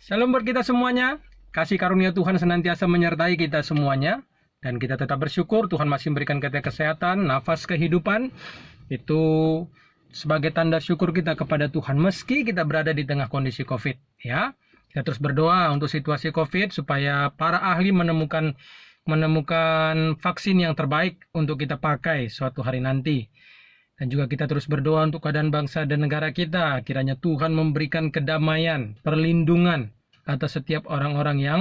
Salam buat kita semuanya. Kasih karunia Tuhan senantiasa menyertai kita semuanya. Dan kita tetap bersyukur Tuhan masih memberikan kita kesehatan, nafas kehidupan. Itu sebagai tanda syukur kita kepada Tuhan. Meski kita berada di tengah kondisi COVID. Ya, kita terus berdoa untuk situasi COVID supaya para ahli menemukan vaksin yang terbaik untuk kita pakai suatu hari nanti. Dan juga kita terus berdoa untuk keadaan bangsa dan negara kita. Kiranya Tuhan memberikan kedamaian, perlindungan atas setiap orang-orang yang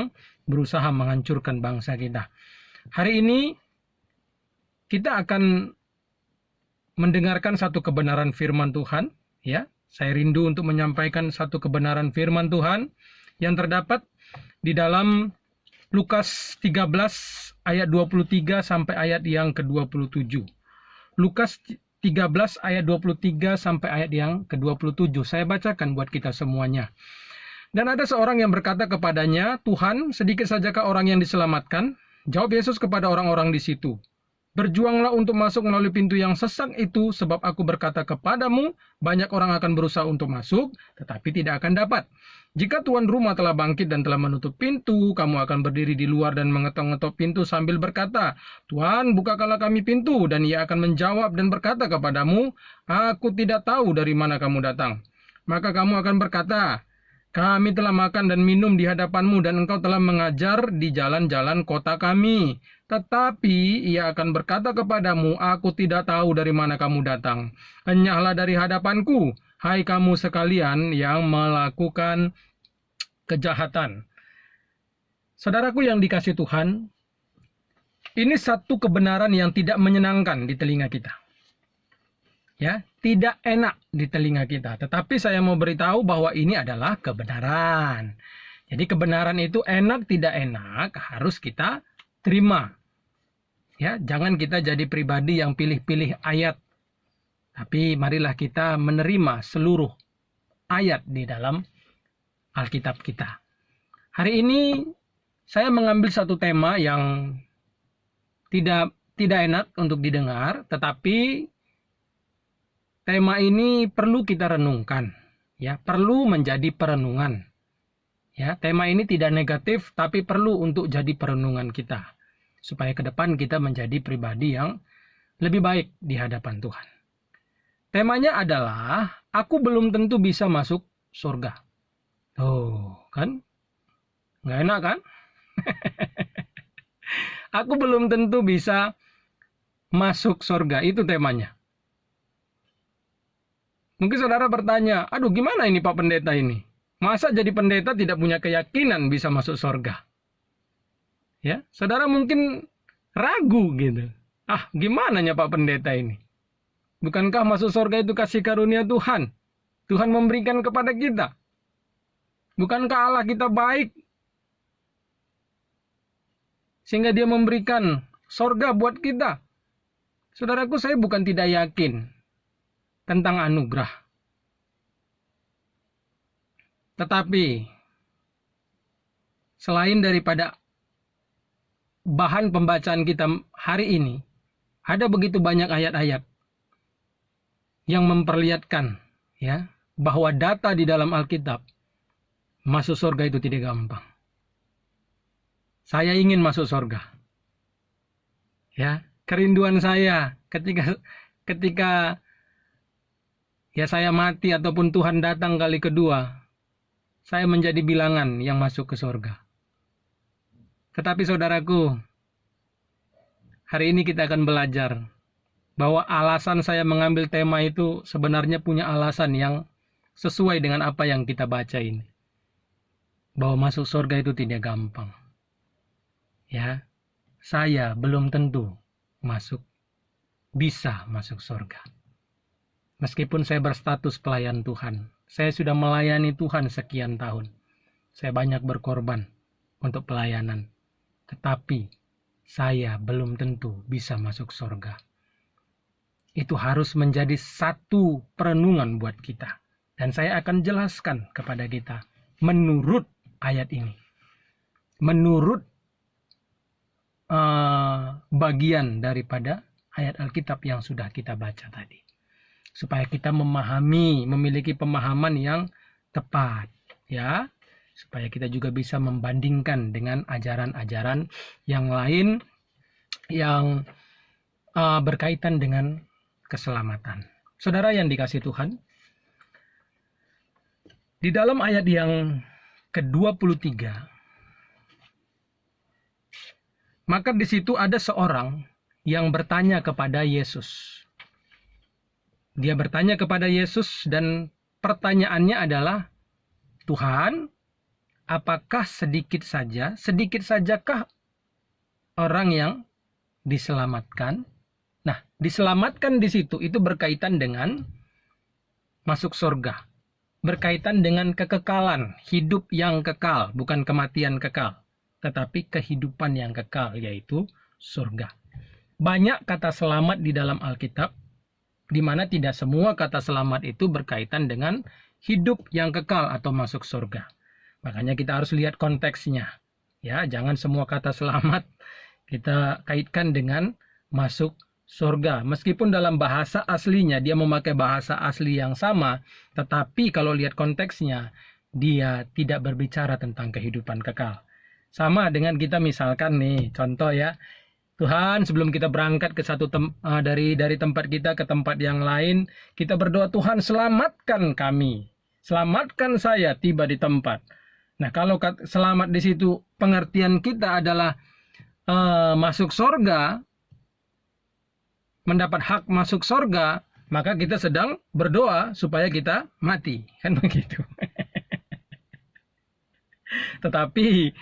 berusaha menghancurkan bangsa kita. Hari ini kita akan mendengarkan satu kebenaran firman Tuhan. Ya, saya rindu untuk menyampaikan satu kebenaran firman Tuhan yang terdapat di dalam Lukas 13 ayat 23 sampai ayat yang ke-27. Lukas 13 ayat 23 sampai ayat yang ke-27. Saya bacakan buat kita semuanya. Dan ada seorang yang berkata kepadanya, "Tuhan, sedikit sajakah orang yang diselamatkan?" Jawab Yesus kepada orang-orang di situ, "Berjuanglah untuk masuk melalui pintu yang sesak itu, sebab aku berkata kepadamu, banyak orang akan berusaha untuk masuk, tetapi tidak akan dapat. Jika tuan rumah telah bangkit dan telah menutup pintu, kamu akan berdiri di luar dan mengetok-ngetok pintu sambil berkata, 'Tuan, bukakanlah kami pintu.' Dan ia akan menjawab dan berkata kepadamu, 'Aku tidak tahu dari mana kamu datang.' Maka kamu akan berkata, 'Kami telah makan dan minum di hadapanmu dan engkau telah mengajar di jalan-jalan kota kami.' Tetapi ia akan berkata kepadamu, 'Aku tidak tahu dari mana kamu datang. Enyahlah dari hadapanku, hai kamu sekalian yang melakukan kejahatan.'" Saudaraku yang dikasihi Tuhan, ini satu kebenaran yang tidak menyenangkan di telinga kita. Ya, tidak enak di telinga kita. Tetapi saya mau beritahu bahwa ini adalah kebenaran. Jadi kebenaran itu enak tidak enak harus kita terima. Ya, jangan kita jadi pribadi yang pilih-pilih ayat. Tapi marilah kita menerima seluruh ayat di dalam Alkitab kita. Hari ini saya mengambil satu tema yang tidak enak untuk didengar, tetapi tema ini perlu kita renungkan, ya, perlu menjadi perenungan. Ya, tema ini tidak negatif tapi perlu untuk jadi perenungan kita supaya ke depan kita menjadi pribadi yang lebih baik di hadapan Tuhan. Temanya adalah aku belum tentu bisa masuk surga. Oh, kan? Nggak enak kan? Aku belum tentu bisa masuk surga, itu temanya. Mungkin saudara bertanya, aduh gimana ini Pak Pendeta ini? Masa jadi pendeta tidak punya keyakinan bisa masuk surga? Ya, saudara mungkin ragu gitu. Ah, gimana ya Pak Pendeta ini? Bukankah masuk surga itu kasih karunia Tuhan? Tuhan memberikan kepada kita. Bukankah Allah kita baik? Sehingga dia memberikan surga buat kita. Saudaraku, saya bukan tidak yakin tentang anugerah. Tetapi selain daripada bahan pembacaan kita hari ini, ada begitu banyak ayat-ayat yang memperlihatkan ya bahwa data di dalam Alkitab masuk surga itu tidak gampang. Saya ingin masuk surga. Ya, kerinduan saya ketika ya saya mati ataupun Tuhan datang kali kedua, saya menjadi bilangan yang masuk ke surga. Tetapi saudaraku, hari ini kita akan belajar bahwa alasan saya mengambil tema itu sebenarnya punya alasan yang sesuai dengan apa yang kita baca ini. Bahwa masuk surga itu tidak gampang. Ya, saya belum tentu bisa masuk surga. Meskipun saya berstatus pelayan Tuhan, saya sudah melayani Tuhan sekian tahun. Saya banyak berkorban untuk pelayanan. Tetapi saya belum tentu bisa masuk surga. Itu harus menjadi satu perenungan buat kita. Dan saya akan jelaskan kepada kita menurut ayat ini. Menurut bagian daripada ayat Alkitab yang sudah kita baca tadi. Supaya kita memahami, memiliki pemahaman yang tepat. Ya, supaya kita juga bisa membandingkan dengan ajaran-ajaran yang lain yang berkaitan dengan keselamatan. Saudara yang dikasihi Tuhan, di dalam ayat yang ke-23, maka di situ ada seorang yang bertanya kepada Yesus. Dia bertanya kepada Yesus dan pertanyaannya adalah, Tuhan, apakah sedikit sajakah orang yang diselamatkan? Nah, diselamatkan di situ itu berkaitan dengan masuk surga. Berkaitan dengan kekekalan, hidup yang kekal, bukan kematian kekal, tetapi kehidupan yang kekal, yaitu surga. Banyak kata selamat di dalam Alkitab, di mana tidak semua kata selamat itu berkaitan dengan hidup yang kekal atau masuk surga. Makanya kita harus lihat konteksnya. Ya, jangan semua kata selamat kita kaitkan dengan masuk surga. Meskipun dalam bahasa aslinya dia memakai bahasa asli yang sama, tetapi kalau lihat konteksnya, dia tidak berbicara tentang kehidupan kekal. Sama dengan kita misalkan nih, contoh ya, Tuhan, sebelum kita berangkat ke dari tempat kita ke tempat yang lain, kita berdoa, Tuhan selamatkan kami, selamatkan saya tiba di tempat. Nah, kalau selamat di situ pengertian kita adalah masuk surga, mendapat hak masuk surga, maka kita sedang berdoa supaya kita mati, kan begitu. Tetapi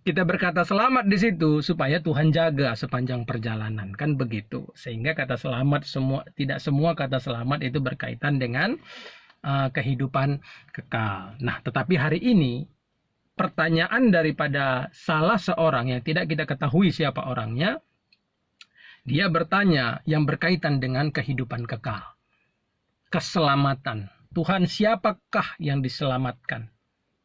kita berkata selamat di situ supaya Tuhan jaga sepanjang perjalanan, kan begitu. Sehingga kata selamat tidak semua kata selamat itu berkaitan dengan kehidupan kekal. Nah, tetapi hari ini pertanyaan daripada salah seorang yang tidak kita ketahui siapa orangnya, dia bertanya yang berkaitan dengan kehidupan kekal, keselamatan. Tuhan, siapakah yang diselamatkan?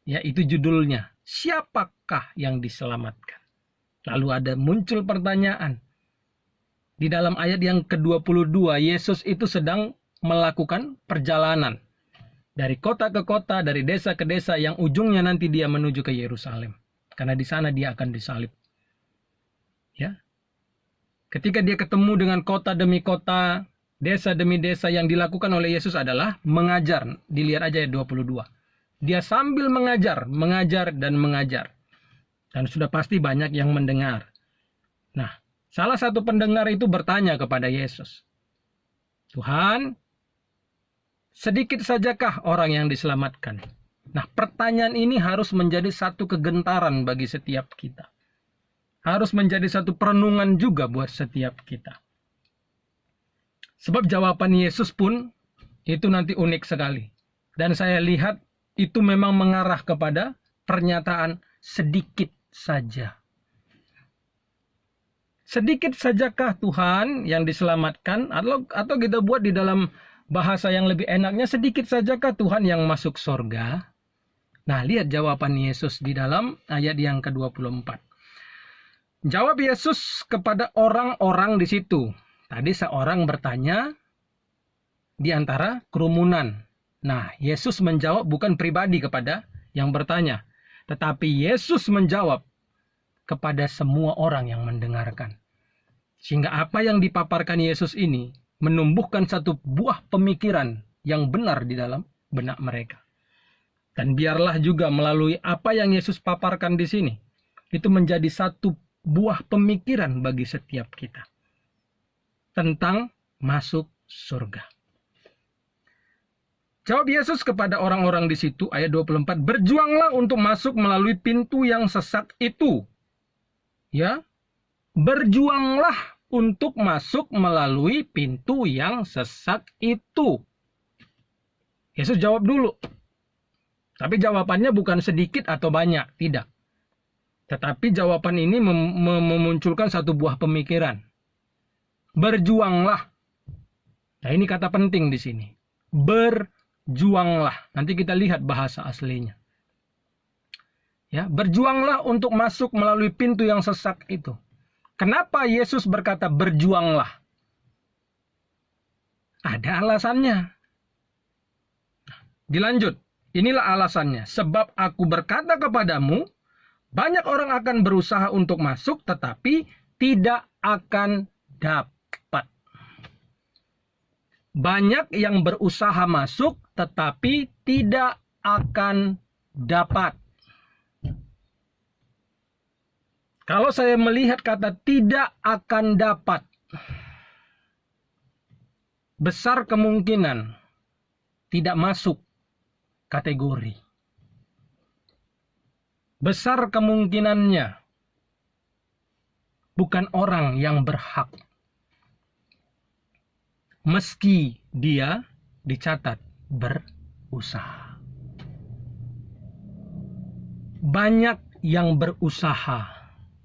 Ya, itu judulnya. Siapakah yang diselamatkan? Lalu ada muncul pertanyaan. Di dalam ayat yang ke-22, Yesus itu sedang melakukan perjalanan. Dari kota ke kota, dari desa ke desa, yang ujungnya nanti dia menuju ke Yerusalem. Karena di sana dia akan disalib. Ya. Ketika dia ketemu dengan kota demi kota, desa demi desa, yang dilakukan oleh Yesus adalah mengajar. Dilihat aja ayat 22. Dia sambil mengajar dan mengajar. Dan sudah pasti banyak yang mendengar. Nah, salah satu pendengar itu bertanya kepada Yesus, Tuhan, sedikit sajakah orang yang diselamatkan? Nah, pertanyaan ini harus menjadi satu kegentaran bagi setiap kita. Harus menjadi satu perenungan juga buat setiap kita. Sebab jawaban Yesus pun itu nanti unik sekali. Dan saya lihat itu memang mengarah kepada pernyataan sedikit saja. Sedikit sajakah Tuhan yang diselamatkan? Atau kita buat di dalam bahasa yang lebih enaknya, sedikit sajakah Tuhan yang masuk surga? Nah, lihat jawaban Yesus di dalam ayat yang ke-24. Jawab Yesus kepada orang-orang di situ. Tadi seorang bertanya di antara kerumunan. Nah, Yesus menjawab bukan pribadi kepada yang bertanya, tetapi Yesus menjawab kepada semua orang yang mendengarkan. Sehingga apa yang dipaparkan Yesus ini menumbuhkan satu buah pemikiran yang benar di dalam benak mereka. Dan biarlah juga melalui apa yang Yesus paparkan di sini, itu menjadi satu buah pemikiran bagi setiap kita tentang masuk surga. Jawab Yesus kepada orang-orang di situ, ayat 24, berjuanglah untuk masuk melalui pintu yang sesat itu. Ya, berjuanglah untuk masuk melalui pintu yang sesat itu. Yesus jawab dulu. Tapi jawabannya bukan sedikit atau banyak, tidak. Tetapi jawaban ini memunculkan satu buah pemikiran. Berjuanglah. Nah, ini kata penting di sini. Berjuanglah. Nanti kita lihat bahasa aslinya. Ya, berjuanglah untuk masuk melalui pintu yang sesat itu. Kenapa Yesus berkata berjuanglah? Ada alasannya. Dilanjut. Inilah alasannya, sebab aku berkata kepadamu, banyak orang akan berusaha untuk masuk, tetapi tidak akan dapat. Banyak yang berusaha masuk, tetapi tidak akan dapat. Kalau saya melihat kata tidak akan dapat, besar kemungkinan tidak masuk kategori. Besar kemungkinannya bukan orang yang berhak. Meski dia dicatat berusaha. Banyak yang berusaha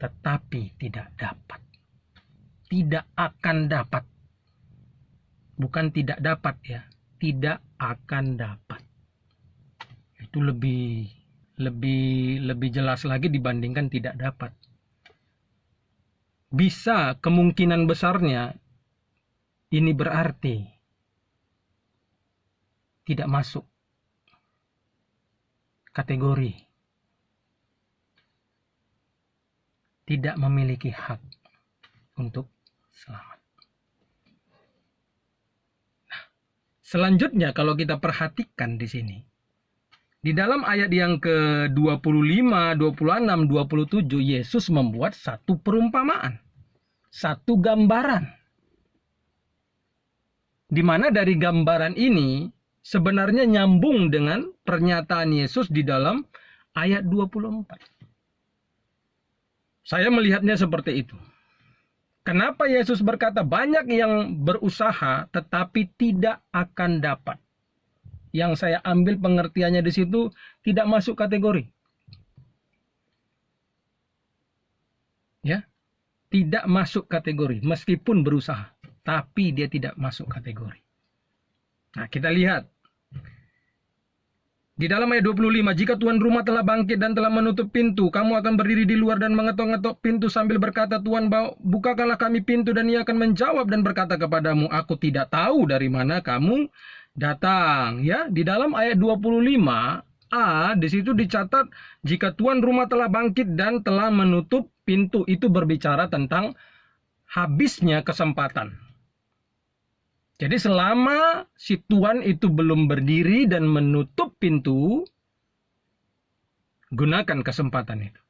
tetapi tidak dapat. Tidak akan dapat. Bukan tidak dapat ya, tidak akan dapat. Itu lebih jelas lagi dibandingkan tidak dapat. Bisa kemungkinan besarnya ini berarti tidak masuk kategori, tidak memiliki hak untuk selamat. Nah, selanjutnya kalau kita perhatikan di sini, di dalam ayat yang ke-25, 26, 27, Yesus membuat satu perumpamaan, satu gambaran. Di mana dari gambaran ini sebenarnya nyambung dengan pernyataan Yesus di dalam ayat 24. Saya melihatnya seperti itu. Kenapa Yesus berkata banyak yang berusaha tetapi tidak akan dapat? Yang saya ambil pengertiannya di situ tidak masuk kategori. Ya, tidak masuk kategori meskipun berusaha, tapi dia tidak masuk kategori. Nah, kita lihat di dalam ayat 25, jika tuan rumah telah bangkit dan telah menutup pintu, kamu akan berdiri di luar dan mengetok-ngetok pintu sambil berkata, Tuan, bukakanlah kami pintu, dan ia akan menjawab dan berkata kepadamu, aku tidak tahu dari mana kamu datang. Ya, di dalam ayat 25a di situ dicatat jika tuan rumah telah bangkit dan telah menutup pintu, itu berbicara tentang habisnya kesempatan. Jadi selama si tuan itu belum berdiri dan menutup pintu, gunakan kesempatan itu.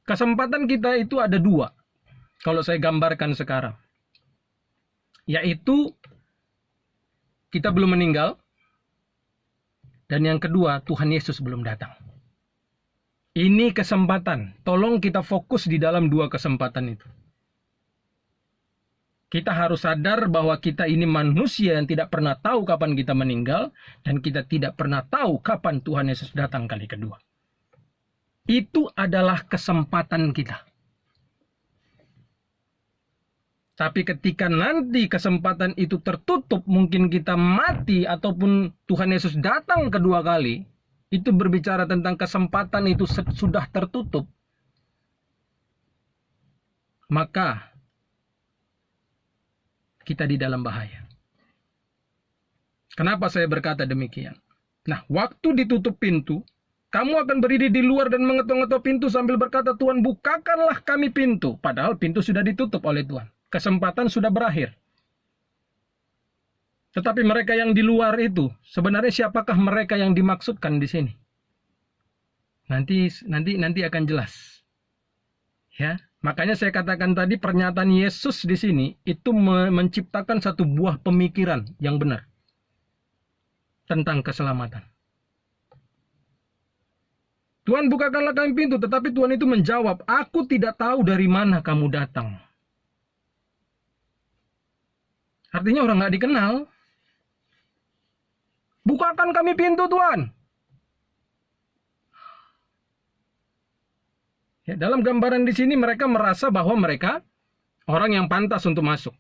Kesempatan kita itu ada dua, kalau saya gambarkan sekarang. Yaitu kita belum meninggal, dan yang kedua Tuhan Yesus belum datang. Ini kesempatan, tolong kita fokus di dalam dua kesempatan itu. Kita harus sadar bahwa kita ini manusia yang tidak pernah tahu kapan kita meninggal, dan kita tidak pernah tahu kapan Tuhan Yesus datang kali kedua. Itu adalah kesempatan kita. Tapi ketika nanti kesempatan itu tertutup, mungkin kita mati ataupun Tuhan Yesus datang kedua kali, itu berbicara tentang kesempatan itu sudah tertutup. Maka kita di dalam bahaya. Kenapa saya berkata demikian? Nah, waktu ditutup pintu, kamu akan berdiri di luar dan mengetok-ngetok pintu sambil berkata, Tuhan, bukakanlah kami pintu. Padahal pintu sudah ditutup oleh Tuhan. Kesempatan sudah berakhir. Tetapi mereka yang di luar itu, sebenarnya siapakah mereka yang dimaksudkan di sini? Nanti akan jelas. Ya, makanya saya katakan tadi pernyataan Yesus di sini itu menciptakan satu buah pemikiran yang benar tentang keselamatan. Tuhan, bukakanlah kami pintu, tetapi Tuhan itu menjawab, aku tidak tahu dari mana kamu datang. Artinya orang nggak dikenal. Bukakan kami pintu, Tuhan. Ya, dalam gambaran di sini mereka merasa bahwa mereka orang yang pantas untuk masuk.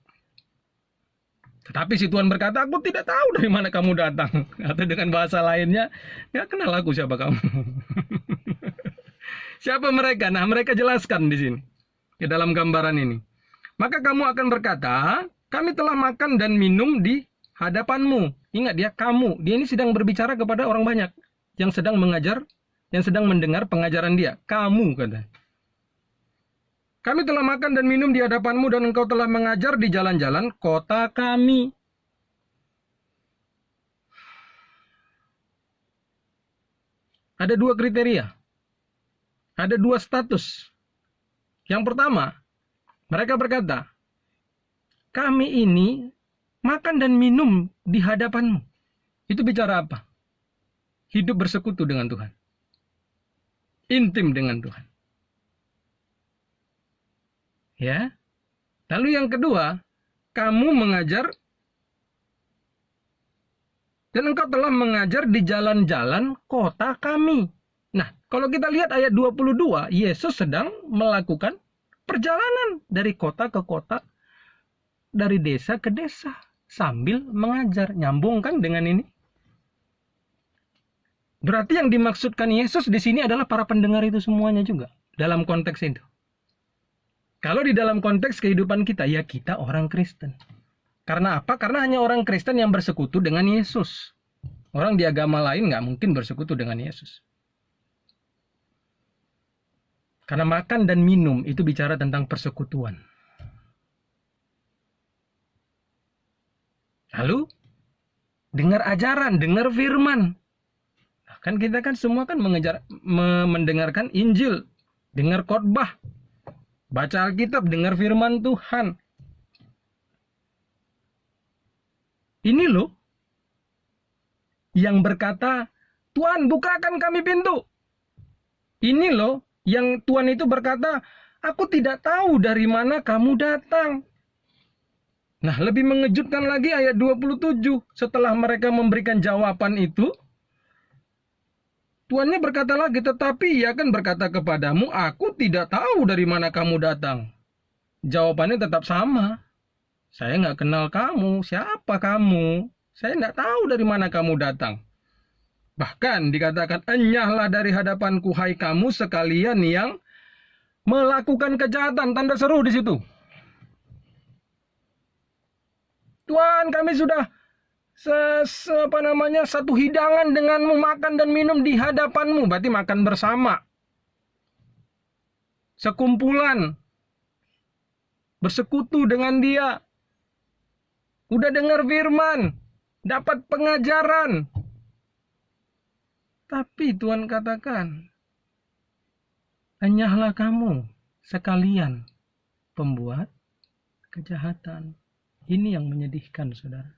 Tetapi si Tuhan berkata, aku tidak tahu dari mana kamu datang. Atau dengan bahasa lainnya, nggak kenal aku siapa kamu. Siapa mereka? Nah, mereka jelaskan di sini. Di dalam gambaran ini. Maka kamu akan berkata, kami telah makan dan minum di hadapanmu. Ingat dia, kamu. Dia ini sedang berbicara kepada orang banyak yang sedang mengajar, yang sedang mendengar pengajaran dia. Kamu, kata. Kami telah makan dan minum di hadapanmu dan engkau telah mengajar di jalan-jalan kota kami. Ada dua kriteria. Ada dua status. Yang pertama, mereka berkata, kami ini makan dan minum di hadapanmu. Itu bicara apa? Hidup bersekutu dengan Tuhan. Intim dengan Tuhan. Ya. Lalu yang kedua, kamu mengajar dan engkau telah mengajar di jalan-jalan kota kami. Nah, kalau kita lihat ayat 22, Yesus sedang melakukan perjalanan dari kota ke kota, dari desa ke desa, sambil mengajar. Nyambung kan dengan ini? Berarti yang dimaksudkan Yesus di sini adalah para pendengar itu semuanya juga, dalam konteks itu. Kalau di dalam konteks kehidupan kita, ya kita orang Kristen. Karena apa? Karena hanya orang Kristen yang bersekutu dengan Yesus. Orang di agama lain nggak mungkin bersekutu dengan Yesus. Karena makan dan minum itu bicara tentang persekutuan. Lalu, dengar ajaran, dengar firman. Nah, kan kita kan semua kan mendengarkan Injil, dengar khotbah, baca Alkitab, dengar firman Tuhan. Ini loh yang berkata, Tuhan bukakan kami pintu. Ini loh yang Tuhan itu berkata, aku tidak tahu dari mana kamu datang. Nah, lebih mengejutkan lagi ayat 27. Setelah mereka memberikan jawaban itu, Tuannya berkata lagi, tetapi ia akan berkata kepadamu, aku tidak tahu dari mana kamu datang. Jawabannya tetap sama. Saya nggak kenal kamu. Siapa kamu? Saya nggak tahu dari mana kamu datang. Bahkan dikatakan, enyahlah dari hadapanku hai kamu sekalian yang melakukan kejahatan. Tanda seru di situ. Tuhan, kami sudah satu hidangan denganmu, makan dan minum di hadapanmu. Berarti makan bersama. Sekumpulan. Bersekutu dengan dia. Udah dengar firman, dapat pengajaran. Tapi Tuhan katakan, enyahlah kamu sekalian pembuat kejahatan. Ini yang menyedihkan, saudara.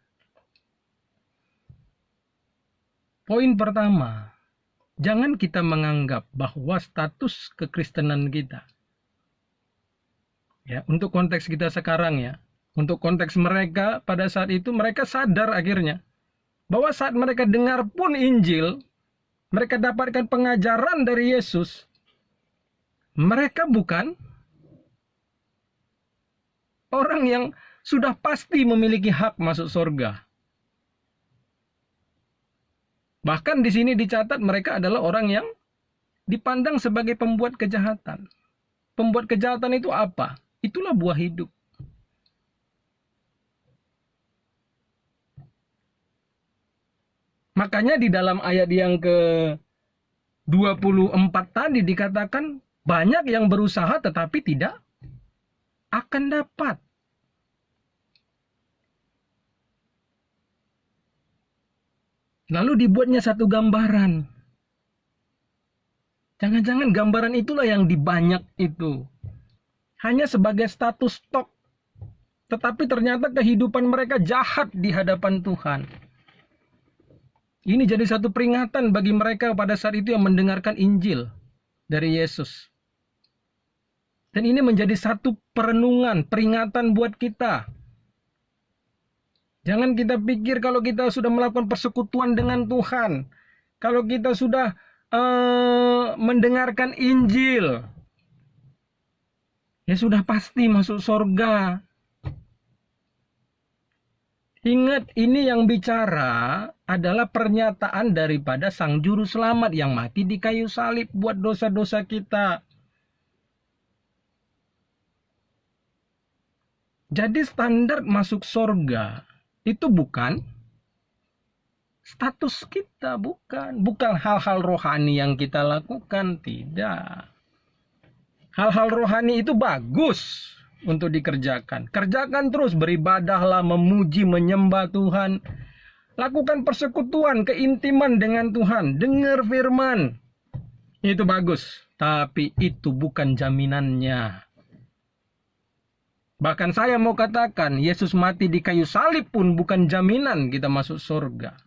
Poin pertama, jangan kita menganggap bahwa status kekristenan kita, ya, untuk konteks kita sekarang ya, untuk konteks mereka pada saat itu, mereka sadar akhirnya bahwa saat mereka dengar pun Injil, mereka dapatkan pengajaran dari Yesus, mereka bukan orang yang sudah pasti memiliki hak masuk surga. Bahkan di sini dicatat mereka adalah orang yang dipandang sebagai pembuat kejahatan. Pembuat kejahatan itu apa? Itulah buah hidup. Makanya di dalam ayat yang ke-24 tadi dikatakan banyak yang berusaha tetapi tidak akan dapat. Lalu dibuatnya satu gambaran. Jangan-jangan gambaran itulah yang dibanyak itu. Hanya sebagai status stok. Tetapi ternyata kehidupan mereka jahat di hadapan Tuhan. Ini jadi satu peringatan bagi mereka pada saat itu yang mendengarkan Injil dari Yesus. Dan ini menjadi satu perenungan, peringatan buat kita. Jangan kita pikir kalau kita sudah melakukan persekutuan dengan Tuhan, kalau kita sudah mendengarkan Injil, ya sudah pasti masuk surga. Ingat, ini yang bicara adalah pernyataan daripada Sang Juru Selamat yang mati di kayu salib buat dosa-dosa kita. Jadi standar masuk surga itu bukan status kita, bukan hal-hal rohani yang kita lakukan, tidak. Hal-hal rohani itu bagus untuk dikerjakan. Kerjakan terus, beribadahlah, memuji, menyembah Tuhan. Lakukan persekutuan, keintiman dengan Tuhan. Dengar firman. Itu bagus. Tapi itu bukan jaminannya. Bahkan saya mau katakan, Yesus mati di kayu salib pun bukan jaminan kita masuk surga.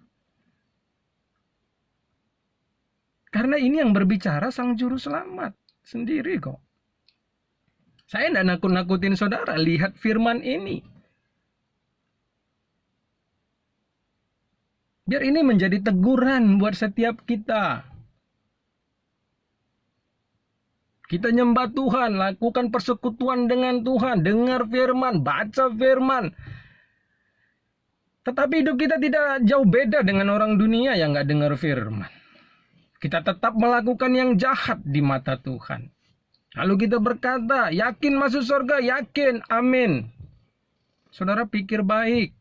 Karena ini yang berbicara Sang Juru Selamat sendiri kok. Saya tidak nakut-nakutin saudara, lihat firman ini. Biar ini menjadi teguran buat setiap kita. Kita nyembah Tuhan, lakukan persekutuan dengan Tuhan, dengar firman, baca firman. Tetapi hidup kita tidak jauh beda dengan orang dunia yang nggak dengar firman. Kita tetap melakukan yang jahat di mata Tuhan. Lalu kita berkata, yakin masuk surga, yakin, amin. Saudara pikir baik.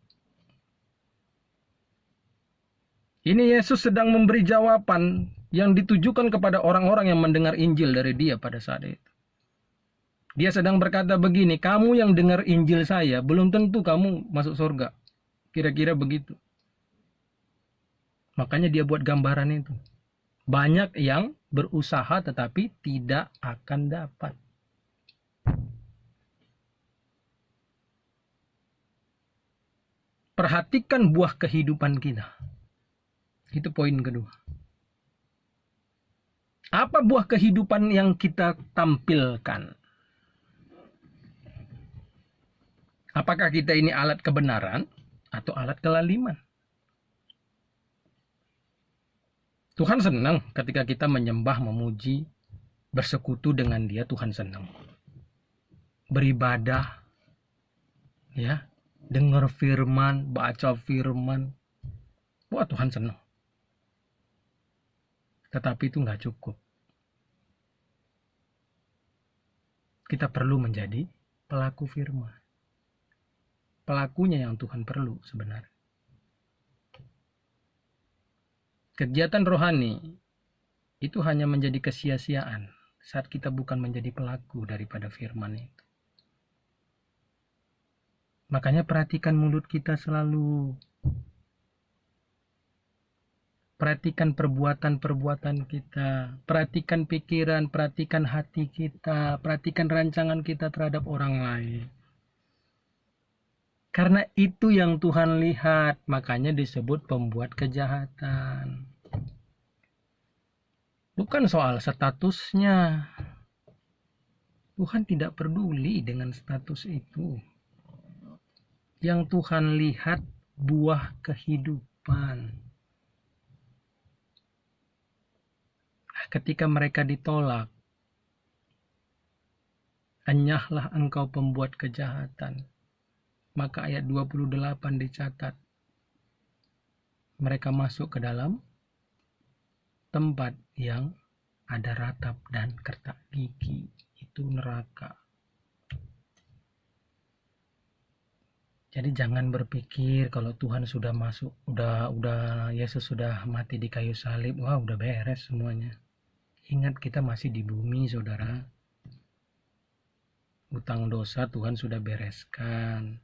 Ini Yesus sedang memberi jawaban yang ditujukan kepada orang-orang yang mendengar Injil dari dia pada saat itu. Dia sedang berkata begini, kamu yang dengar Injil saya, belum tentu kamu masuk surga. Kira-kira begitu. Makanya dia buat gambaran itu. Banyak yang berusaha tetapi tidak akan dapat. Perhatikan buah kehidupan kita. Itu poin kedua. Apa buah kehidupan yang kita tampilkan? Apakah kita ini alat kebenaran atau alat kelaliman? Tuhan senang ketika kita menyembah, memuji, bersekutu dengan Dia. Tuhan senang. Beribadah, ya, dengar firman, baca firman. Wah, Tuhan senang. Tetapi itu nggak cukup. Kita perlu menjadi pelaku firman. Pelakunya yang Tuhan perlu sebenarnya. Kegiatan rohani itu hanya menjadi kesia-siaan saat kita bukan menjadi pelaku daripada firman itu. Makanya perhatikan mulut kita selalu. Perhatikan perbuatan-perbuatan kita. Perhatikan pikiran, perhatikan hati kita. Perhatikan rancangan kita terhadap orang lain. Karena itu yang Tuhan lihat, makanya disebut pembuat kejahatan. Bukan soal statusnya. Tuhan tidak peduli dengan status itu. Yang Tuhan lihat buah kehidupan. Ketika mereka ditolak, enyahlah engkau pembuat kejahatan. Maka ayat 28 dicatat. Mereka masuk ke dalam tempat yang ada ratap dan kertak gigi. Itu neraka. Jadi jangan berpikir kalau Tuhan sudah masuk, udah Yesus sudah mati di kayu salib, wah udah beres semuanya. Ingat kita masih di bumi, saudara. Utang dosa Tuhan sudah bereskan.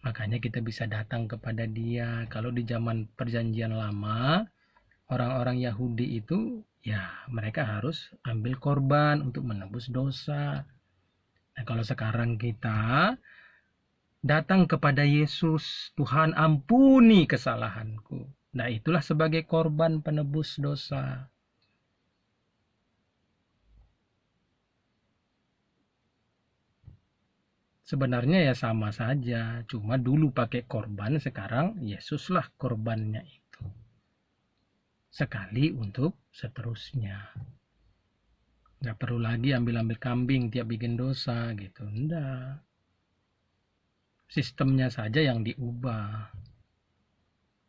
Makanya kita bisa datang kepada Dia. Kalau di zaman perjanjian lama, orang-orang Yahudi itu, ya mereka harus ambil korban untuk menebus dosa. Nah, kalau sekarang kita datang kepada Yesus, Tuhan ampuni kesalahanku. Nah, itulah sebagai korban penebus dosa. Sebenarnya ya sama saja, cuma dulu pakai korban, sekarang Yesuslah korbannya itu. Sekali untuk seterusnya. Nggak perlu lagi ambil-ambil kambing tiap bikin dosa gitu, enggak. Sistemnya saja yang diubah.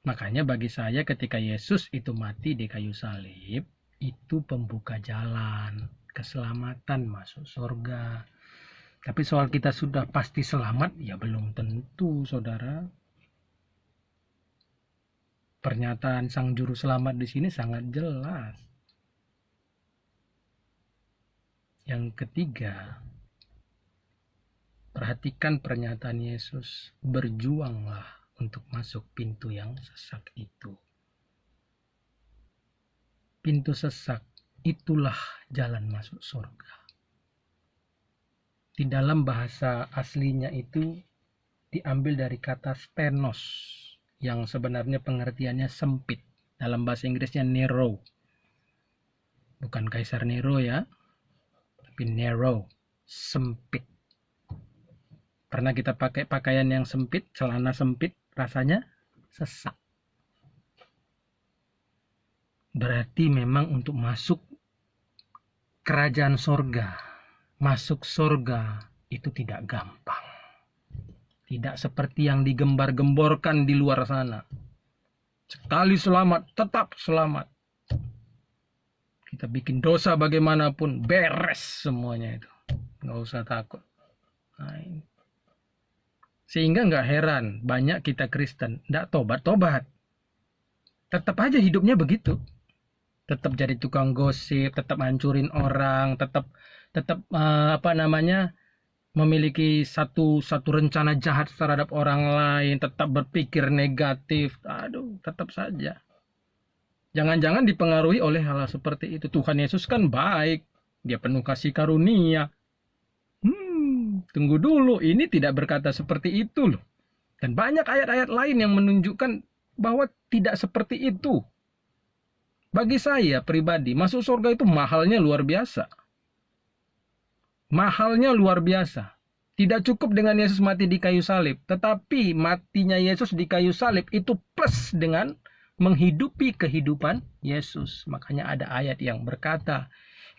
Makanya bagi saya ketika Yesus itu mati di kayu salib, itu pembuka jalan, keselamatan masuk surga. Tapi soal kita sudah pasti selamat, ya belum tentu, saudara. Pernyataan Sang Juru Selamat di sini sangat jelas. Yang ketiga, perhatikan pernyataan Yesus, berjuanglah untuk masuk pintu yang sesak itu. Pintu sesak, itulah jalan masuk surga. Di dalam bahasa aslinya itu diambil dari kata stenos, yang sebenarnya pengertiannya sempit. Dalam bahasa Inggrisnya narrow. Bukan Kaisar Nero ya, tapi narrow, sempit. Pernah kita pakai pakaian yang sempit, celana sempit, rasanya sesak. Berarti memang untuk masuk kerajaan sorga, masuk surga itu tidak gampang. Tidak seperti yang digembar-gemborkan di luar sana. Sekali selamat, tetap selamat. Kita bikin dosa bagaimanapun, beres semuanya itu. Nggak usah takut. Nah, sehingga nggak heran, banyak kita Kristen nggak tobat-tobat. Tetap aja hidupnya begitu. Tetap jadi tukang gosip, tetap hancurin orang, tetap memiliki satu rencana jahat terhadap orang lain, tetap berpikir negatif. Aduh, tetap saja. Jangan-jangan dipengaruhi oleh hal seperti itu. Tuhan Yesus kan baik, dia penuh kasih karunia. Tunggu dulu, ini tidak berkata seperti itu loh. Dan banyak ayat-ayat lain yang menunjukkan bahwa tidak seperti itu. Bagi saya pribadi, masuk surga itu mahalnya luar biasa. Mahalnya luar biasa. Tidak cukup dengan Yesus mati di kayu salib. Tetapi matinya Yesus di kayu salib itu plus dengan menghidupi kehidupan Yesus. Makanya ada ayat yang berkata,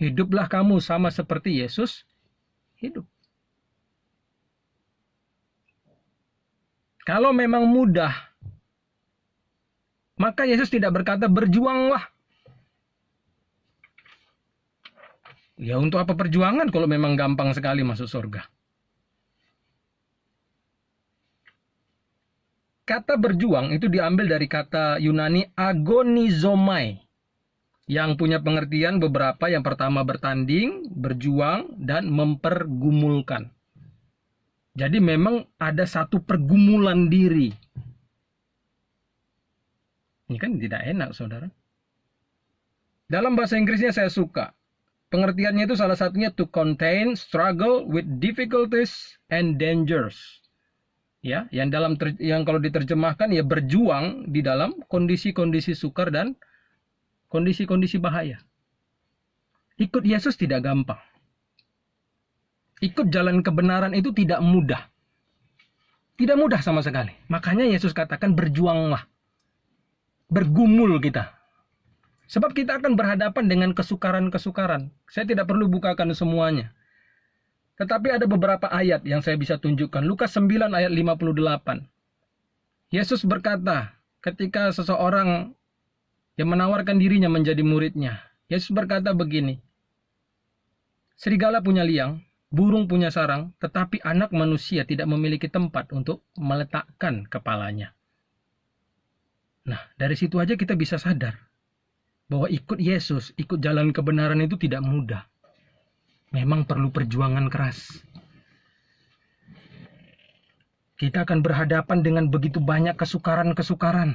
hiduplah kamu sama seperti Yesus hidup. Kalau memang mudah, maka Yesus tidak berkata berjuanglah. Ya untuk apa perjuangan kalau memang gampang sekali masuk surga? Kata berjuang itu diambil dari kata Yunani agonizomai, yang punya pengertian beberapa. Yang pertama bertanding, berjuang, dan mempergumulkan. Jadi memang ada satu pergumulan diri. Ini kan tidak enak, saudara. Dalam bahasa Inggrisnya saya suka. Pengertiannya itu salah satunya to contain, struggle with difficulties and dangers. Ya, yang kalau diterjemahkan ya berjuang di dalam kondisi-kondisi sukar dan kondisi-kondisi bahaya. Ikut Yesus tidak gampang. Ikut jalan kebenaran itu tidak mudah. Tidak mudah sama sekali. Makanya Yesus katakan berjuanglah. Bergumul kita. Sebab kita akan berhadapan dengan kesukaran-kesukaran. Saya tidak perlu bukakan semuanya. Tetapi ada beberapa ayat yang saya bisa tunjukkan. Lukas 9 ayat 58. Yesus berkata ketika seseorang yang menawarkan dirinya menjadi muridnya. Yesus berkata begini. Serigala punya liang, burung punya sarang, tetapi anak manusia tidak memiliki tempat untuk meletakkan kepalanya. Nah, dari situ aja kita bisa sadar bahwa ikut Yesus, ikut jalan kebenaran itu tidak mudah. Memang perlu perjuangan keras. Kita akan berhadapan dengan begitu banyak kesukaran-kesukaran.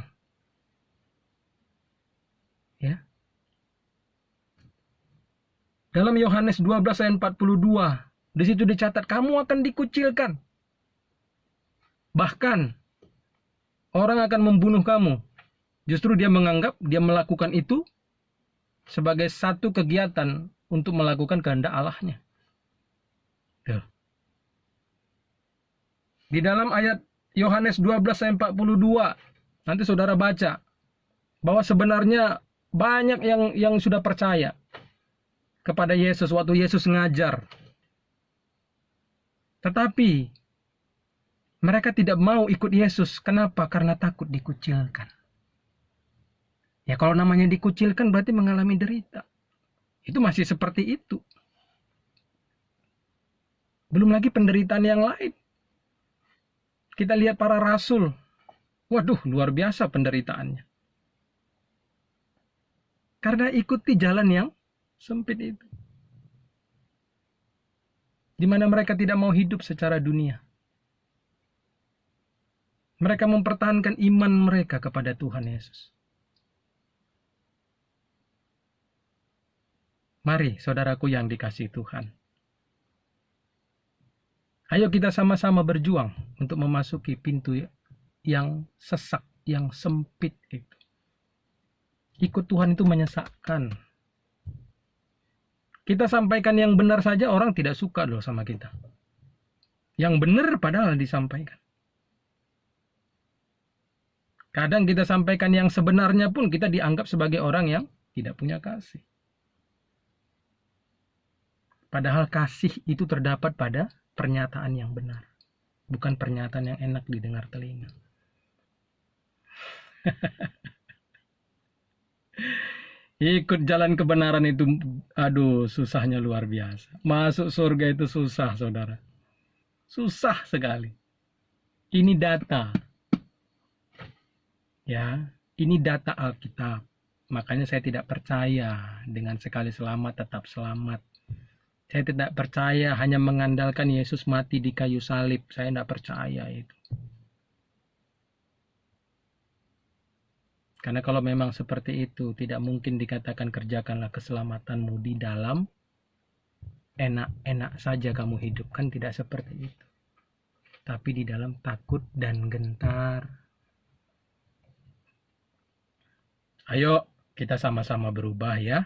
Ya. Dalam Yohanes 12 ayat 42, di situ dicatat kamu akan dikucilkan. Bahkan orang akan membunuh kamu. Justru dia menganggap dia melakukan itu sebagai satu kegiatan untuk melakukan kehendak Allahnya. Di dalam ayat Yohanes 12 ayat 42, nanti saudara baca bahwa sebenarnya banyak yang sudah percaya kepada Yesus waktu Yesus ngajar. Tetapi mereka tidak mau ikut Yesus. Kenapa? Karena takut dikucilkan. Ya kalau namanya dikucilkan berarti mengalami derita. Itu masih seperti itu. Belum lagi penderitaan yang lain. Kita lihat para rasul. Waduh, luar biasa penderitaannya. Karena ikuti jalan yang sempit itu. Di mana mereka tidak mau hidup secara dunia. Mereka mempertahankan iman mereka kepada Tuhan Yesus. Mari, saudaraku yang dikasihi Tuhan. Ayo kita sama-sama berjuang untuk memasuki pintu yang sesak, yang sempit itu. Ikut Tuhan itu menyesakkan. Kita sampaikan yang benar saja, orang tidak suka loh sama kita. Yang benar padahal disampaikan. Kadang kita sampaikan yang sebenarnya pun kita dianggap sebagai orang yang tidak punya kasih. Padahal kasih itu terdapat pada pernyataan yang benar. Bukan pernyataan yang enak didengar telinga. Ikut jalan kebenaran itu, aduh, susahnya luar biasa. Masuk surga itu susah, saudara. Susah sekali. Ini data. Ya, ini data Alkitab. Makanya saya tidak percaya dengan sekali selamat tetap selamat. Saya tidak percaya hanya mengandalkan Yesus mati di kayu salib. Saya tidak percaya itu. Karena kalau memang seperti itu, tidak mungkin dikatakan kerjakanlah keselamatanmu di dalam enak-enak saja kamu hidup. Kan tidak seperti itu. Tapi di dalam takut dan gentar. Ayo kita sama-sama berubah ya.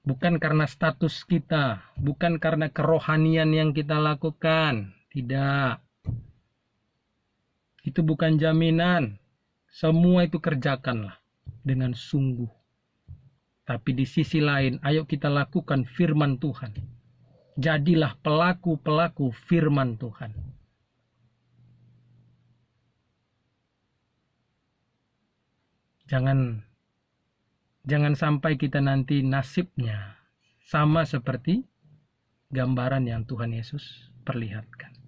Bukan karena status kita, bukan karena kerohanian yang kita lakukan. Tidak. Itu bukan jaminan. Semua itu kerjakanlah dengan sungguh. Tapi di sisi lain, ayo kita lakukan firman Tuhan. Jadilah pelaku-pelaku firman Tuhan. Jangan sampai kita nanti nasibnya sama seperti gambaran yang Tuhan Yesus perlihatkan.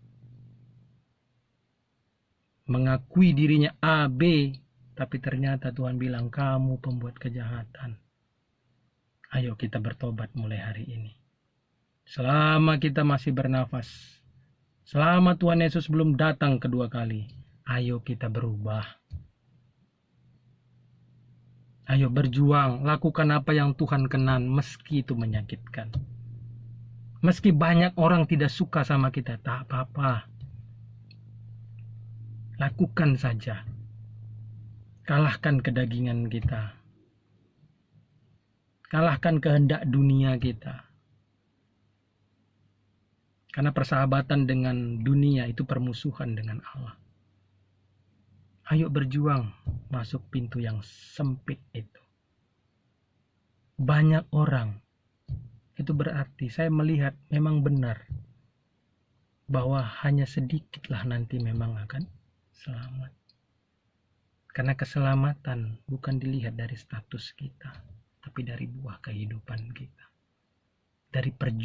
Mengakui dirinya A, B, tapi ternyata Tuhan bilang kamu pembuat kejahatan. Ayo kita bertobat mulai hari ini. Selama kita masih bernafas, selama Tuhan Yesus belum datang kedua kali, ayo kita berubah. Ayo berjuang, lakukan apa yang Tuhan kenan meski itu menyakitkan. Meski banyak orang tidak suka sama kita, tak apa-apa. Lakukan saja. Kalahkan kedagingan kita. Kalahkan kehendak dunia kita. Karena persahabatan dengan dunia itu permusuhan dengan Allah. Ayo berjuang masuk pintu yang sempit itu. Banyak orang. Itu berarti saya melihat memang benar. Bahwa hanya sedikitlah nanti memang akan selamat. Karena keselamatan bukan dilihat dari status kita, tapi dari buah kehidupan kita. Dari perjuangan.